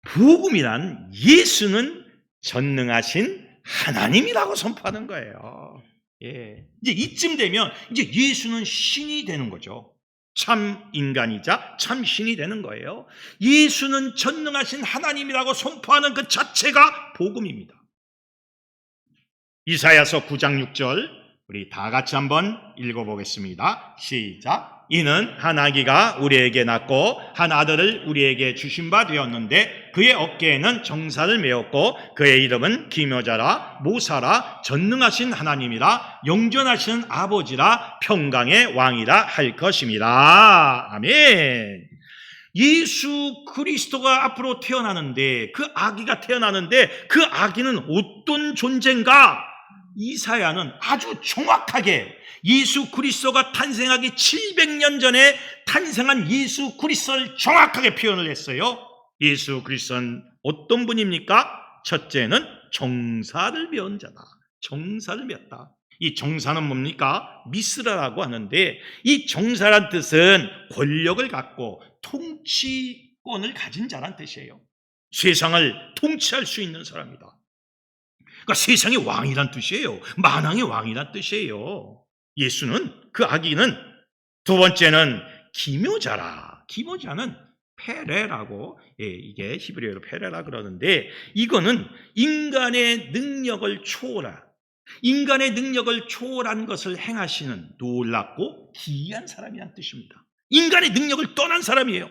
A: 복음이란 예수는 전능하신 하나님이라고 선포하는 거예요. 이제 이쯤 되면 이제 예수는 신이 되는 거죠. 참 인간이자 참 신이 되는 거예요. 예수는 전능하신 하나님이라고 선포하는 그 자체가 복음입니다. 이사야서 9장 6절 우리 다 같이 한번 읽어보겠습니다. 시작. 이는 한 아기가 우리에게 낳고 한 아들을 우리에게 주신 바 되었는데 그의 어깨에는 정사를 메었고 그의 이름은 기묘자라 모사라 전능하신 하나님이라 영존하신 아버지라 평강의 왕이라 할 것임이라. 아멘. 예수 그리스도가 앞으로 태어나는데 그 아기가 태어나는데 그 아기는 어떤 존재인가? 이사야는 아주 정확하게 예수 그리스도가 탄생하기 700년 전에 탄생한 예수 그리스도를 정확하게 표현을 했어요. 예수 그리스도는 어떤 분입니까? 첫째는 정사를 메은 자다. 정사를 메었다. 이 정사는 뭡니까? 미스라라고 하는데 이 정사란 뜻은 권력을 갖고 통치권을 가진 자란 뜻이에요. 세상을 통치할 수 있는 사람이다. 그러니까 세상의 왕이란 뜻이에요. 만왕의 왕이란 뜻이에요. 예수는, 그 아기는. 두 번째는 기묘자라. 기묘자는 페레라고, 이게 히브리어로 페레라 그러는데 이거는 인간의 능력을 초월한, 인간의 능력을 초월한 것을 행하시는 놀랍고 기이한 사람이란 뜻입니다. 인간의 능력을 떠난 사람이에요.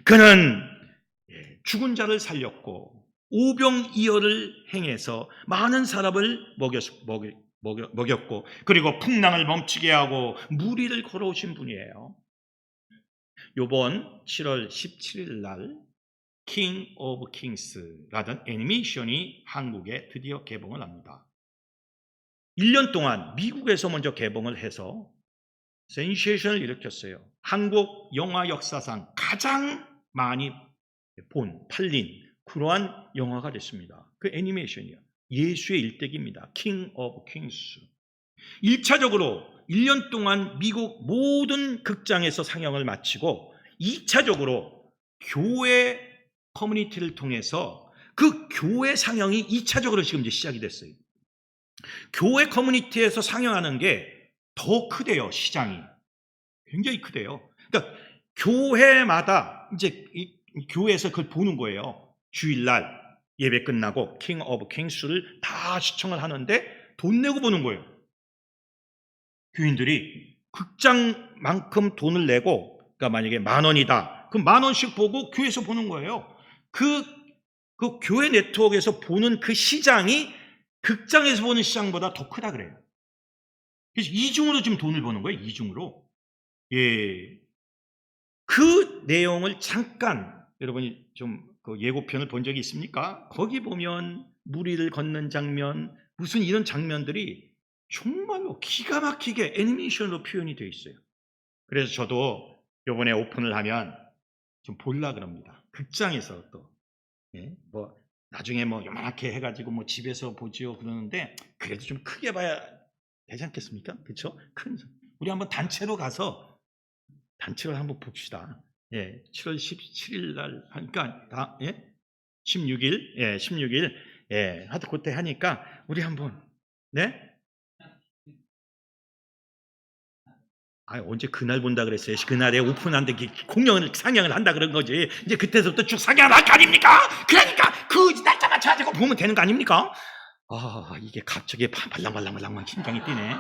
A: 그는 죽은 자를 살렸고 오병이어를 행해서 많은 사람을 먹였고 그리고 풍랑을 멈추게 하고 무리를 걸어오신 분이에요. 요번 7월 17일 날 킹 오브 킹스라는 애니메이션이 한국에 드디어 개봉을 합니다. 1년 동안 미국에서 먼저 개봉을 해서 센세이션을 일으켰어요. 한국 영화 역사상 가장 많이 팔린 그러한 영화가 됐습니다. 그 애니메이션이요. 예수의 일대기입니다. 킹 오브 킹스. 1차적으로 1년 동안 미국 모든 극장에서 상영을 마치고 2차적으로 교회 커뮤니티를 통해서 그 교회 상영이 2차적으로 지금 이제 시작이 됐어요. 교회 커뮤니티에서 상영하는 게 더 크대요. 시장이 굉장히 크대요. 그러니까 교회마다 이제 교회에서 그걸 보는 거예요. 주일날 예배 끝나고 킹 오브 킹스를 다 시청을 하는데 돈 내고 보는 거예요. 교인들이 극장만큼 돈을 내고, 그러니까 만약에 10,000원이다. 그럼 10,000원씩 보고 교회에서 보는 거예요. 그 교회 네트워크에서 보는 그 시장이 극장에서 보는 시장보다 더 크다 그래요. 그래서 이중으로 지금 돈을 버는 거예요. 이중으로. 그 내용을 잠깐 여러분이 좀 그 예고편을 본 적이 있습니까? 거기 보면 무리를 걷는 장면, 무슨 이런 장면들이 정말로 기가 막히게 애니메이션으로 표현이 되어 있어요. 그래서 저도 이번에 오픈을 하면 좀 볼라 그럽니다. 극장에서 또. 뭐 나중에 뭐 요만하게 해가지고 뭐 집에서 보지요 그러는데 그래도 좀 크게 봐야 되지 않겠습니까? 그렇죠? 우리 한번 단체로 가서 단체로 한번 봅시다. 7월 17일 날 하니까 16일, 16일, 하여튼 그때 하니까 우리 한번 언제 그날 본다 그랬어요? 그날에 오픈한데 공연을 상영을 한다 그런 거지. 이제 그때서부터 쭉 상영을 할 거 아닙니까? 그러니까 그 날짜 맞춰가지고 보면 되는 거 아닙니까? 이게 갑자기 발랑발랑발랑만 심장이 뛰네.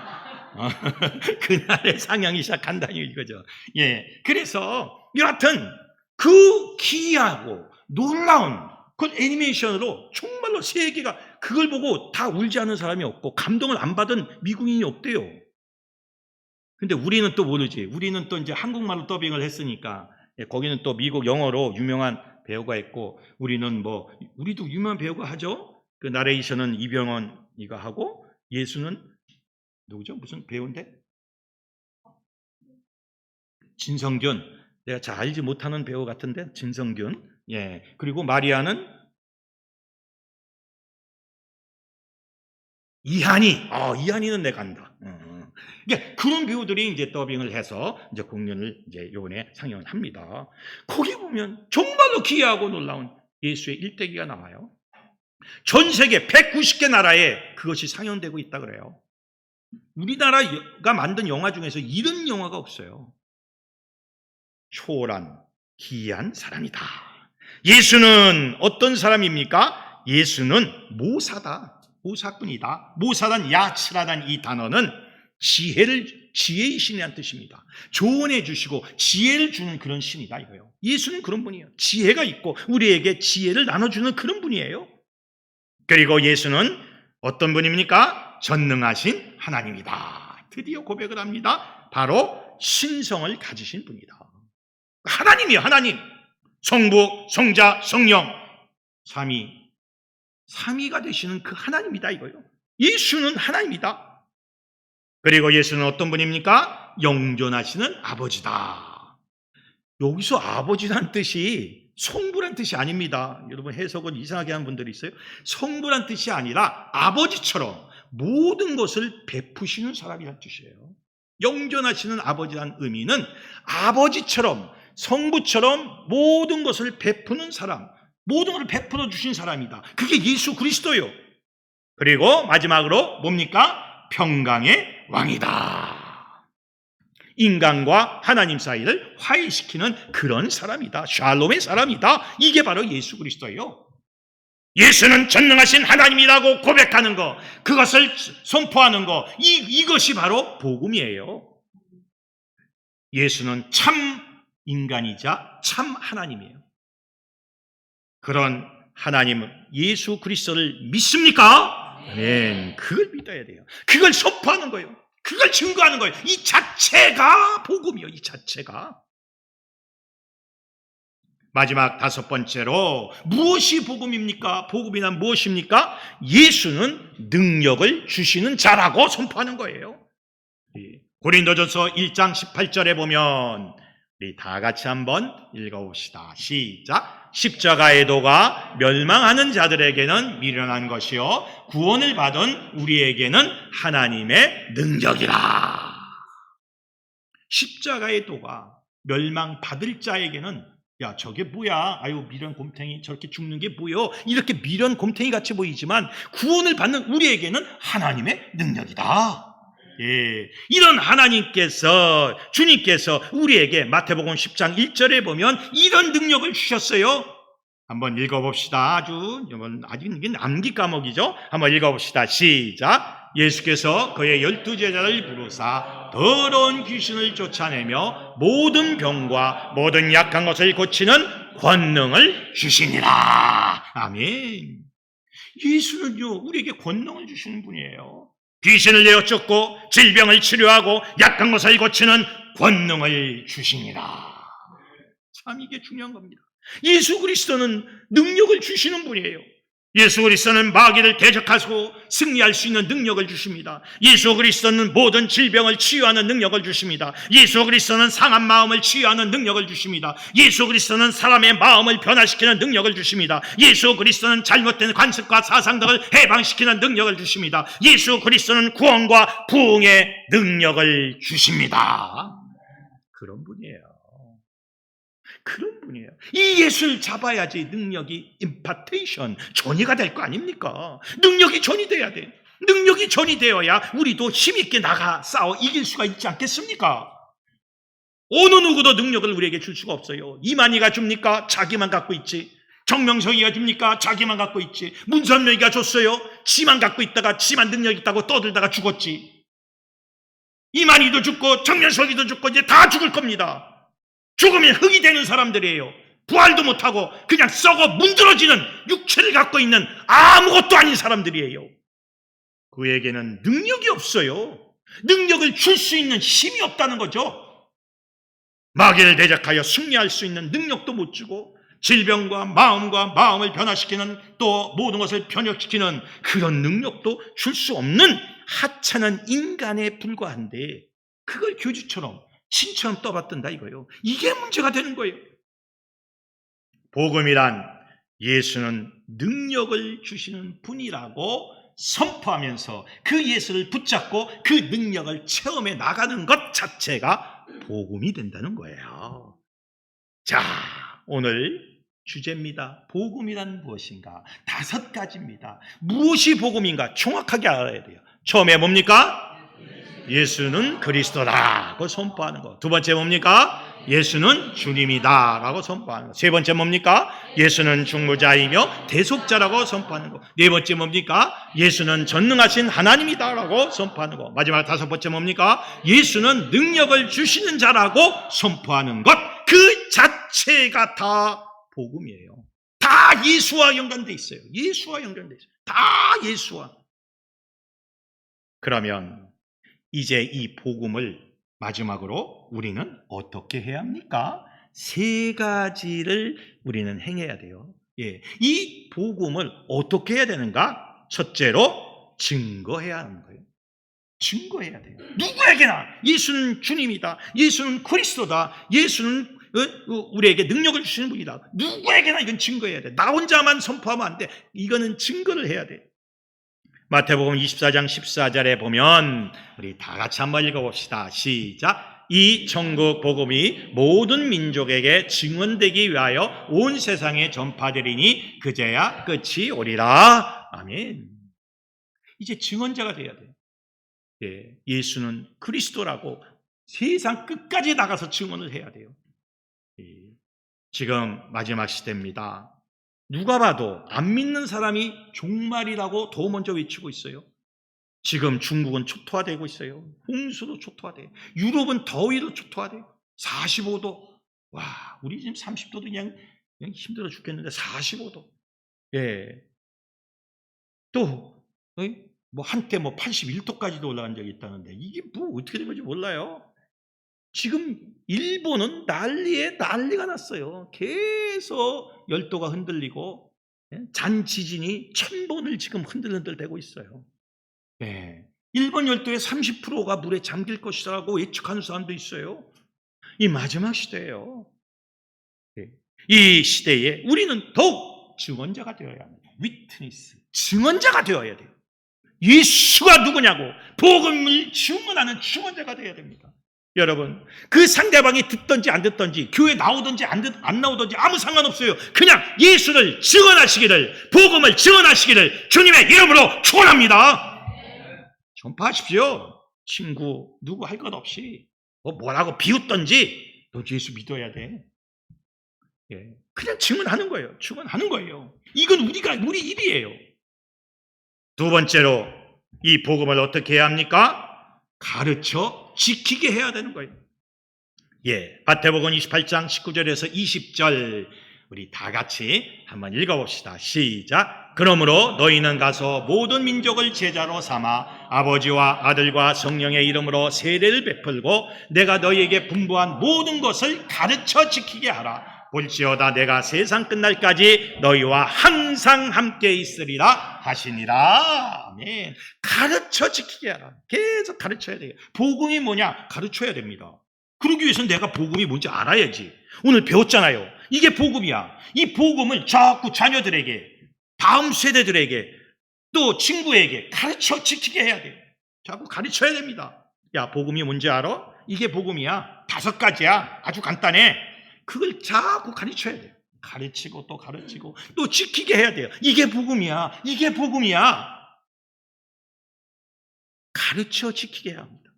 A: 그날에 상영이 시작한다니 이거죠. 그래서 여하튼 그 기이하고 놀라운 그 애니메이션으로 정말로 세계가 그걸 보고 다 울지 않은 사람이 없고 감동을 안 받은 미국인이 없대요. 근데 우리는 또 모르지. 우리는 또 이제 한국말로 더빙을 했으니까 거기는 또 미국 영어로 유명한 배우가 있고 우리는 뭐 우리도 유명한 배우가 하죠. 그 나레이션은 이병헌이가 하고 예수는 누구죠? 무슨 배우인데? 진성균. 내가 잘 알지 못하는 배우 같은데 진성균. 예. 그리고 마리아는 이한이. 이한이는 내가 안다. 그러니까 그런 배우들이 이제 더빙을 해서 이제 공연을 이제 요번에 상영을 합니다. 거기 보면 정말로 기이하고 놀라운 예수의 일대기가 나와요. 전 세계 190개 나라에 그것이 상영되고 있다 그래요. 우리나라가 만든 영화 중에서 이런 영화가 없어요. 초월한 기이한 사람이다. 예수는 어떤 사람입니까? 예수는 모사다. 모사꾼이다. 모사단 야츠라단 이 단어는 지혜의 신이라는 뜻입니다. 조언해 주시고 지혜를 주는 그런 신이다 이거예요. 예수는 그런 분이에요. 지혜가 있고 우리에게 지혜를 나눠주는 그런 분이에요. 그리고 예수는 어떤 분입니까? 전능하신 하나님이다. 드디어 고백을 합니다. 바로 신성을 가지신 분이다. 하나님이에요. 하나님. 성부, 성자, 성령 삼위가 되시는 그 하나님이다 이거예요. 예수는 하나님이다. 그리고 예수는 어떤 분입니까? 영존하시는 아버지다. 여기서 아버지란 뜻이 성부란 뜻이 아닙니다. 여러분 해석은 이상하게 하는 분들이 있어요. 성부란 뜻이 아니라 아버지처럼 모든 것을 베푸시는 사람이란 뜻이에요. 영존하시는 아버지란 의미는 아버지처럼 성부처럼 모든 것을 베푸는 사람, 모든 것을 베풀어 주신 사람이다. 그게 예수 그리스도예요. 그리고 마지막으로 뭡니까? 평강의 왕이다. 인간과 하나님 사이를 화해시키는 그런 사람이다. 샬롬의 사람이다. 이게 바로 예수 그리스도예요. 예수는 전능하신 하나님이라고 고백하는 것, 그것을 선포하는 것, 이것이 바로 복음이에요. 예수는 참 인간이자 참 하나님이에요. 그런 하나님은 예수 그리스도를 믿습니까? 아멘. 그걸 믿어야 돼요. 그걸 선포하는 거예요. 그걸 증거하는 거예요. 이 자체가 복음이에요. 이 자체가. 마지막 다섯 번째로 무엇이 복음입니까? 복음이란 무엇입니까? 예수는 능력을 주시는 자라고 선포하는 거예요. 고린도전서 1장 18절에 보면 우리 다 같이 한번 읽어봅시다. 시작. 십자가의 도가 멸망하는 자들에게는 미련한 것이요 구원을 받은 우리에게는 하나님의 능력이라. 십자가의 도가 멸망받을 자에게는 야 저게 뭐야, 아유 미련 곰탱이 저렇게 죽는 게 뭐요, 이렇게 미련 곰탱이 같이 보이지만 구원을 받는 우리에게는 하나님의 능력이다. 예, 이런 하나님께서, 주님께서 우리에게 마태복음 10장 1절에 보면 이런 능력을 주셨어요. 한번 읽어봅시다. 아주 이게 암기 과목이죠. 한번 읽어봅시다. 시작. 예수께서 그의 12제자를 부르사 더러운 귀신을 쫓아내며 모든 병과 모든 약한 것을 고치는 권능을 주시니라. 아멘. 예수는요 우리에게 권능을 주시는 분이에요. 귀신을 내어 쫓고 질병을 치료하고 약한 것을 고치는 권능을 주시니라. 참 이게 중요한 겁니다. 예수 그리스도는 능력을 주시는 분이에요. 예수 그리스도는 마귀를 대적하고 승리할 수 있는 능력을 주십니다. 예수 그리스도는 모든 질병을 치유하는 능력을 주십니다. 예수 그리스도는 상한 마음을 치유하는 능력을 주십니다. 예수 그리스도는 사람의 마음을 변화시키는 능력을 주십니다. 예수 그리스도는 잘못된 관습과 사상 등을 해방시키는 능력을 주십니다. 예수 그리스도는 구원과 부흥의 능력을 주십니다. 그런 분이에요. 그런 분이에요. 이 예수를 잡아야지 능력이 임파테이션, 전이가 될 거 아닙니까? 능력이 전이 돼야 돼. 능력이 전이 되어야 우리도 힘있게 나가 싸워 이길 수가 있지 않겠습니까? 어느 누구도 능력을 우리에게 줄 수가 없어요. 이만희가 줍니까? 자기만 갖고 있지. 정명석이가 줍니까? 자기만 갖고 있지. 문선명이가 줬어요. 지만 갖고 있다가 지만 능력 있다고 떠들다가 죽었지. 이만희도 죽고 정명석이도 죽고 이제 다 죽을 겁니다. 죽으면 흙이 되는 사람들이에요. 부활도 못하고 그냥 썩어 문드러지는 육체를 갖고 있는 아무것도 아닌 사람들이에요. 그에게는 능력이 없어요. 능력을 줄 수 있는 힘이 없다는 거죠. 마귀를 대적하여 승리할 수 있는 능력도 못 주고 질병과 마음을 변화시키는 또 모든 것을 변혁시키는 그런 능력도 줄 수 없는 하찮은 인간에 불과한데 그걸 교주처럼 신처럼 떠받든다 이거예요. 이게 문제가 되는 거예요. 복음이란 예수는 능력을 주시는 분이라고 선포하면서 그 예수를 붙잡고 그 능력을 체험해 나가는 것 자체가 복음이 된다는 거예요. 자, 오늘 주제입니다. 복음이란 무엇인가? 5가지입니다. 무엇이 복음인가? 정확하게 알아야 돼요. 처음에 뭡니까? 예수는 그리스도다라고 선포하는 것. 두 번째 뭡니까? 예수는 주님이다라고 선포하는 것. 세 번째 뭡니까? 예수는 중보자이며 대속자라고 선포하는 것. 네 번째 뭡니까? 예수는 전능하신 하나님이다라고 선포하는 것. 마지막 5번째 뭡니까? 예수는 능력을 주시는 자라고 선포하는 것. 그 자체가 다 복음이에요. 다 예수와 연관돼 있어요. 예수와 연관돼 있어요. 다 예수와. 그러면 이제 이 복음을 마지막으로 우리는 어떻게 해야 합니까? 3가지를 우리는 행해야 돼요. 예, 이 복음을 어떻게 해야 되는가? 첫째로 증거해야 하는 거예요. 증거해야 돼요. 누구에게나 예수는 주님이다. 예수는 그리스도다. 예수는 우리에게 능력을 주시는 분이다. 누구에게나 이건 증거해야 돼. 나 혼자만 선포하면 안 돼. 이거는 증거를 해야 돼. 마태복음 24장 14절에 보면 우리 다 같이 한번 읽어봅시다. 시작. 이 천국 복음이 모든 민족에게 증언되기 위하여 온 세상에 전파되리니 그제야 끝이 오리라. 아멘. 이제 증언자가 돼야 돼요. 예, 예수는 그리스도라고 세상 끝까지 나가서 증언을 해야 돼요. 예, 지금 마지막 시대입니다. 누가 봐도 안 믿는 사람이 종말이라고 더 먼저 외치고 있어요. 지금 중국은 초토화되고 있어요. 홍수도 초토화돼요. 유럽은 더위로 초토화돼요. 45도. 와, 우리 지금 30도도 그냥 힘들어 죽겠는데 45도. 예. 또 뭐 한때 81도까지도 올라간 적이 있다는데 이게 뭐 어떻게 된 건지 몰라요. 지금 일본은 난리가 났어요. 계속 열도가 흔들리고 잔지진이 1000번을 지금 흔들흔들대고 있어요. 네. 일본 열도의 30%가 물에 잠길 것이라고 예측하는 사람도 있어요. 이 마지막 시대예요. 네. 이 시대에 우리는 더욱 증언자가 되어야 합니다. 위트니스, 증언자가 되어야 돼요. 예수가 누구냐고 복음을 증언하는 증언자가 되어야 됩니다. 여러분, 그 상대방이 듣든지 안 듣든지 교회 나오든지 안 나오든지 아무 상관없어요. 그냥 예수를 증언하시기를, 복음을 증언하시기를 주님의 이름으로 축원합니다. 전파하십시오. 친구 누구 할 것 없이 뭐라고 비웃든지 너 예수 믿어야 돼. 예, 그냥 증언하는 거예요. 증언하는 거예요. 이건 우리 일이에요. 두 번째로 이 복음을 어떻게 해야 합니까? 가르쳐 지키게 해야 되는 거예요. 예, 마태복음 28장 19절에서 20절 우리 다 같이 한번 읽어봅시다. 시작. 그러므로 너희는 가서 모든 민족을 제자로 삼아 아버지와 아들과 성령의 이름으로 세례를 베풀고 내가 너희에게 분부한 모든 것을 가르쳐 지키게 하라. 볼지어다 내가 세상 끝날까지 너희와 항상 함께 있으리라 하시니라. 아멘. 가르쳐 지키게 하라. 계속 가르쳐야 돼요. 복음이 뭐냐? 가르쳐야 됩니다. 그러기 위해서는 내가 복음이 뭔지 알아야지. 오늘 배웠잖아요. 이게 복음이야. 이 복음을 자꾸 자녀들에게, 다음 세대들에게, 또 친구에게 가르쳐 지키게 해야 돼요. 자꾸 가르쳐야 됩니다. 야, 복음이 뭔지 알아? 이게 복음이야. 5가지야. 아주 간단해. 그걸 자꾸 가르쳐야 돼요. 가르치고 또 가르치고 또 지키게 해야 돼요. 이게 복음이야. 이게 복음이야. 가르쳐 지키게 해야 합니다.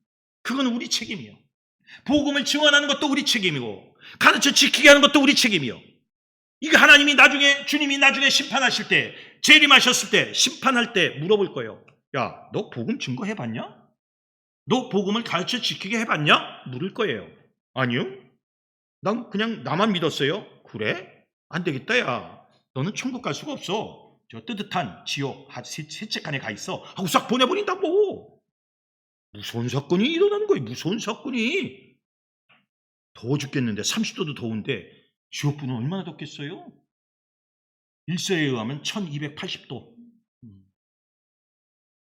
A: 그건 우리 책임이요. 복음을 증언하는 것도 우리 책임이고 가르쳐 지키게 하는 것도 우리 책임이요. 이거 하나님이 나중에, 주님이 나중에 심판하실 때, 재림하셨을 때, 심판할 때 물어볼 거예요. 야, 너 복음 증거해봤냐? 너 복음을 가르쳐 지키게 해봤냐? 물을 거예요. 아니요. 난 그냥 나만 믿었어요. 그래? 안 되겠다 야. 너는 천국 갈 수가 없어. 저 뜨뜻한 지옥 셋째 칸에 가 있어 하고 싹 보내버린다고. 무서운 사건이 일어나는 거예요. 무서운 사건이. 더워 죽겠는데 30도도 더운데 지옥불은 얼마나 덥겠어요? 일서에 의하면 1280도.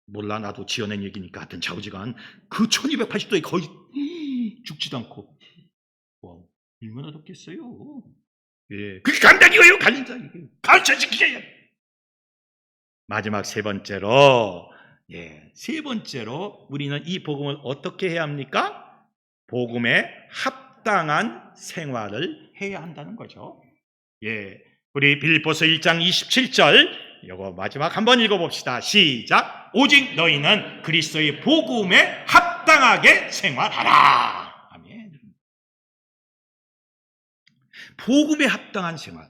A: 몰라, 나도 지어낸 얘기니까. 하여튼 좌우지간 그 1280도에 거의 죽지도 않고. 와, 얼마나 덥겠어요? 예, 그게 감당이에요. 갈린다. 가르쳐지켜야. 마지막 세 번째로, 세 번째로 우리는 이 복음을 어떻게 해야 합니까? 복음에 합당한 생활을 해야 한다는 거죠. 우리 빌립보서 1장 27절 이거 마지막 한번 읽어봅시다. 시작. 오직 너희는 그리스도의 복음에 합당하게 생활하라. 아멘. 복음에 합당한 생활.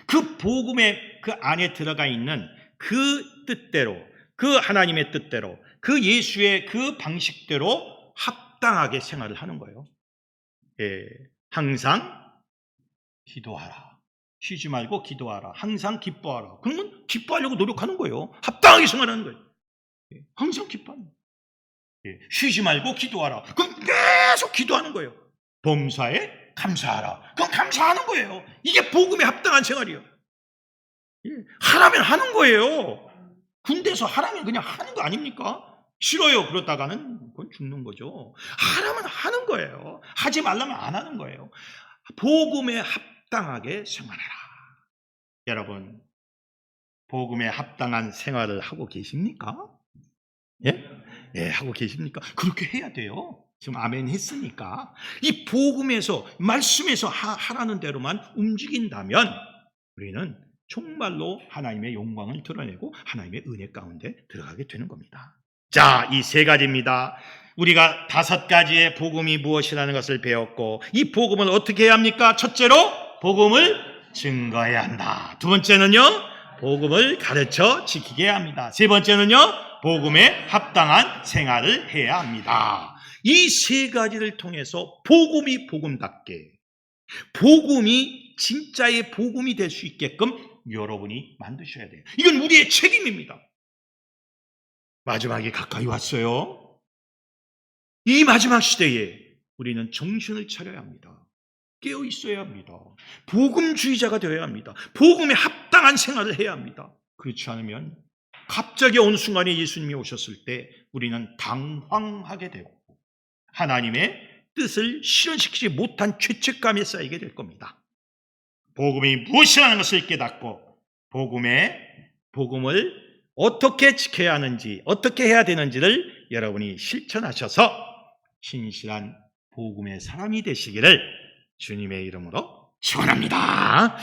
A: 그 복음의 그 안에 들어가 있는 그 뜻대로, 그 하나님의 뜻대로, 그 예수의 그 방식대로 합당하게 생활을 하는 거예요. 항상 기도하라. 쉬지 말고 기도하라. 항상 기뻐하라. 그러면 기뻐하려고 노력하는 거예요. 합당하게 생활하는 거예요. 항상 기뻐하는 거예요. 쉬지 말고 기도하라. 그럼 계속 기도하는 거예요. 범사에 감사하라. 그럼 감사하는 거예요. 이게 복음에 합당한 생활이에요. 하라면 하는 거예요. 군대에서 하라면 그냥 하는 거 아닙니까? 싫어요. 그러다가는 그건 죽는 거죠. 하라면 하는 거예요. 하지 말라면 안 하는 거예요. 복음에 합당하게 생활하라. 여러분, 복음에 합당한 생활을 하고 계십니까? 하고 계십니까? 그렇게 해야 돼요. 지금 아멘 했으니까. 이 복음에서, 말씀에서 하라는 대로만 움직인다면 우리는 정말로 하나님의 영광을 드러내고 하나님의 은혜 가운데 들어가게 되는 겁니다. 자, 이 세 가지입니다. 우리가 5가지의 복음이 무엇이라는 것을 배웠고, 이 복음을 어떻게 해야 합니까? 첫째로 복음을 증거해야 한다. 두 번째는요, 복음을 가르쳐 지키게 해야 합니다. 세 번째는요, 복음에 합당한 생활을 해야 합니다. 이 세 가지를 통해서 복음이 복음답게, 복음이 진짜의 복음이 될 수 있게끔 여러분이 만드셔야 돼요. 이건 우리의 책임입니다. 마지막이 가까이 왔어요. 이 마지막 시대에 우리는 정신을 차려야 합니다. 깨어 있어야 합니다. 복음주의자가 되어야 합니다. 복음에 합당한 생활을 해야 합니다. 그렇지 않으면 갑자기 어느 순간에 예수님이 오셨을 때 우리는 당황하게 되고 하나님의 뜻을 실현시키지 못한 죄책감에 쌓이게 될 겁니다. 복음이 무엇이라는 것을 깨닫고 복음을 어떻게 지켜야 하는지, 어떻게 해야 되는지를 여러분이 실천하셔서 신실한 복음의 사람이 되시기를 주님의 이름으로 축원합니다.